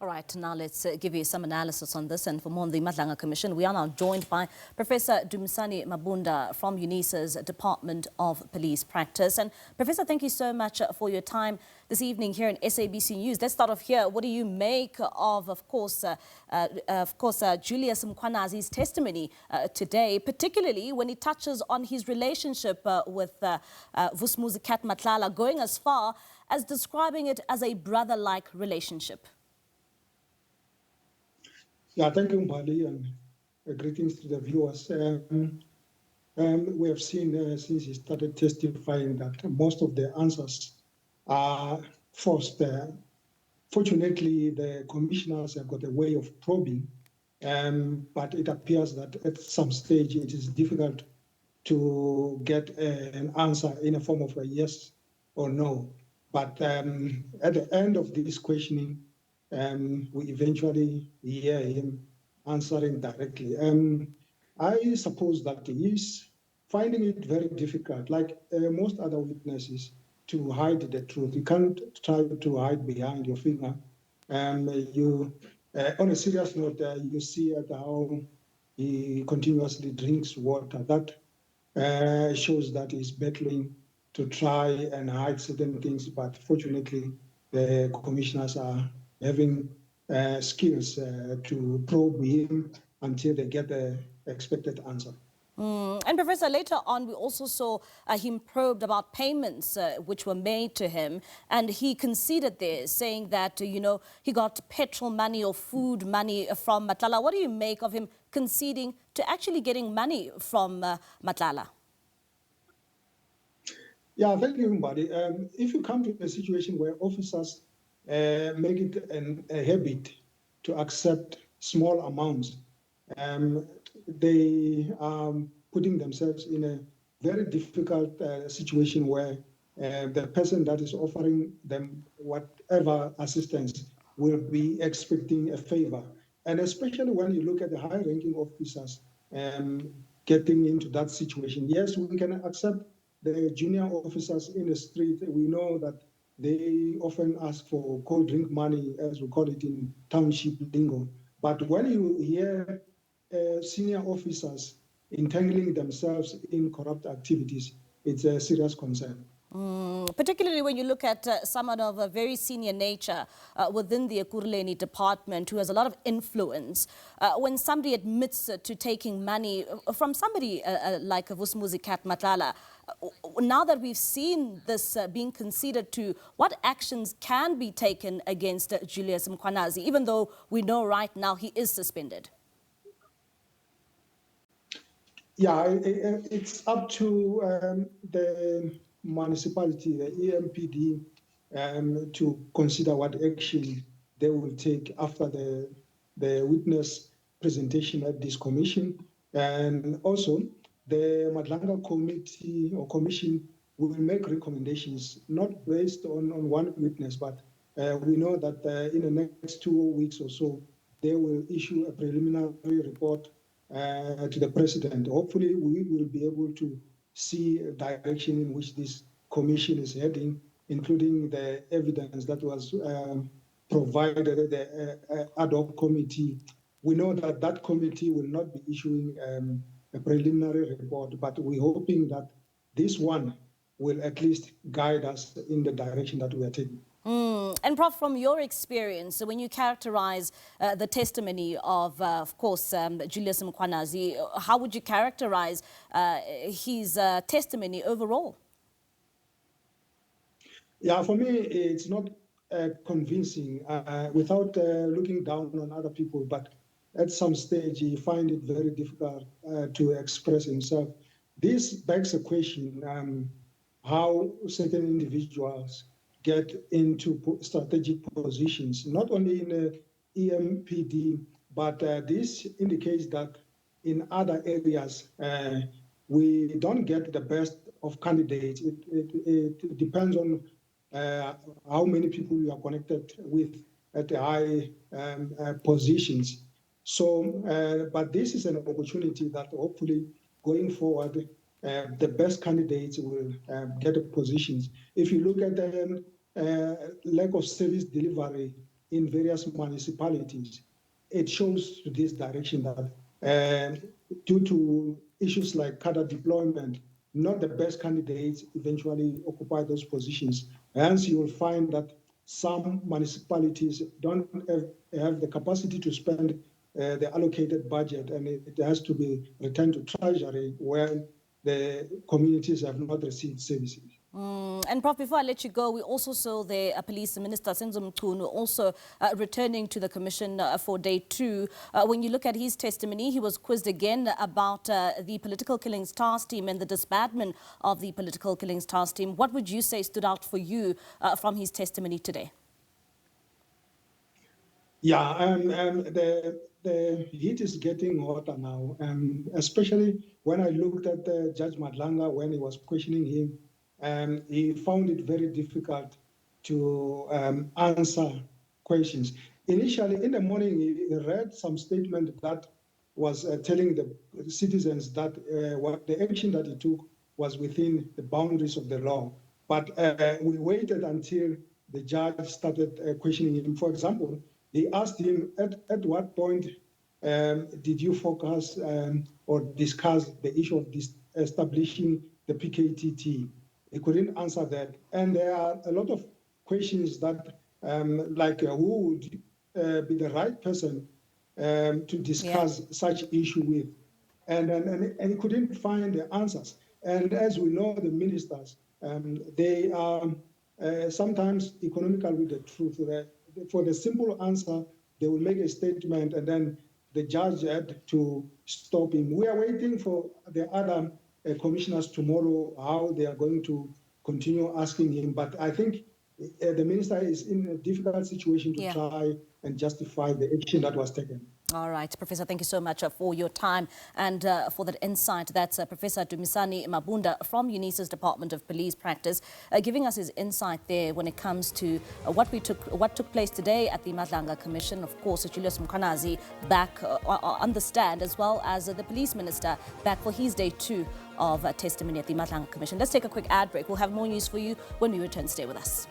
All right, now let's give you some analysis on this. And for more on the Madlanga Commission, we are now joined by Professor Dumisani Mabunda from Unisa's Department of Police Practice. And Professor, thank you so much for your time this evening here in SABC News. Let's start off here. What do you make of course, Julius Mkhwanazi's testimony today, particularly when he touches on his relationship with Vusumuzi Matlala, going as far as describing it as a brother-like relationship? Yeah, thank you, Mbali, and greetings to the viewers. We have seen since he started testifying that most of the answers are forced. Fortunately, the commissioners have got a way of probing, but it appears that at some stage it is difficult to get an answer in a form of a yes or no. But at the end of this questioning, we eventually hear him answering directly. I suppose that he's finding it very difficult, like most other witnesses, to hide the truth. You can't try to hide behind your finger. On a serious note, you see how he continuously drinks water. That shows that he's battling to try and hide certain things, but fortunately, the commissioners are having skills to probe him until they get the expected answer. And Professor, later on, we also saw him probed about payments which were made to him, and he conceded there, saying that, he got petrol money or food money from Matlala. What do you make of him conceding to actually getting money from Matlala? Yeah, thank you, Mbadi. If you come to a situation where officers make it a habit to accept small amounts, they are putting themselves in a very difficult situation where the person that is offering them whatever assistance will be expecting a favor. And especially when you look at the high-ranking officers getting into that situation. Yes, we can accept the junior officers in the street. We know that they often ask for cold drink money, as we call it in township lingo. But when you hear senior officers entangling themselves in corrupt activities, it's a serious concern. Particularly when you look at someone of a very senior nature within the Ekurhuleni department who has a lot of influence. When somebody admits to taking money from somebody like Vusumuzi Matlala, now that we've seen this being conceded to, what actions can be taken against Julius Mkhwanazi, even though we know right now he is suspended? Yeah, it's up to the municipality, the EMPD, to consider what action they will take after the witness presentation at this commission. And also, the Madlanga Committee or Commission will make recommendations, not based on one witness, but we know that in the next 2 weeks or so, they will issue a preliminary report to the president. Hopefully, we will be able to see a direction in which this commission is heading, including the evidence that was provided at the ad hoc committee. We know that that committee will not be issuing a preliminary report, but we're hoping that this one will at least guide us in the direction that we are taking. And Prof, from your experience, when you characterize the testimony of course, Julius Mkhwanazi, how would you characterize his testimony overall? Yeah, for me, it's not convincing without looking down on other people, but at some stage, he finds it very difficult to express himself. This begs a question, how certain individuals get into strategic positions, not only in the EMPD, but this indicates that in other areas, we don't get the best of candidates. It depends on how many people you are connected with at the high positions. So, but this is an opportunity that hopefully going forward, the best candidates will get positions. If you look at the lack of service delivery in various municipalities, it shows to this direction that due to issues like cadre deployment, not the best candidates eventually occupy those positions. Hence, you will find that some municipalities don't have the capacity to spend the allocated budget, and it has to be returned to Treasury where the communities have not received services. And Prof, before I let you go, we also saw the Police Minister, Senzo Mkhunu, also returning to the Commission for day 2. When you look at his testimony, he was quizzed again about the political killings task team and the disbandment of the political killings task team. What would you say stood out for you from his testimony today? Yeah, the heat is getting hotter now, especially when I looked at Judge Madlanga when he was questioning him. He found it very difficult to answer questions. Initially, in the morning, he read some statement that was telling the citizens that what the action that he took was within the boundaries of the law. But we waited until the judge started questioning him. For example, he asked him, at what point did you focus or discuss the issue of establishing the PKTT? He couldn't answer that. And there are a lot of questions that, like who would be the right person to discuss such issue with? And he couldn't find the answers. And as we know, the ministers, they are sometimes economical with the truth. For the simple answer, they will make a statement and then the judge had to stop him. We are waiting for the other commissioners tomorrow, how they are going to continue asking him. But I think the minister is in a difficult situation to try and justify the action that was taken. All right, Professor, thank you so much for your time and for that insight. That's Professor Dumisani Mabunda from Unisa's Department of Police Practice, giving us his insight there when it comes to what took place today at the Madlanga Commission. Of course, Julius Mkhwanazi back on the stand, as well as the Police Minister back for his day 2 of testimony at the Madlanga Commission. Let's take a quick ad break. We'll have more news for you when we return. Stay with us.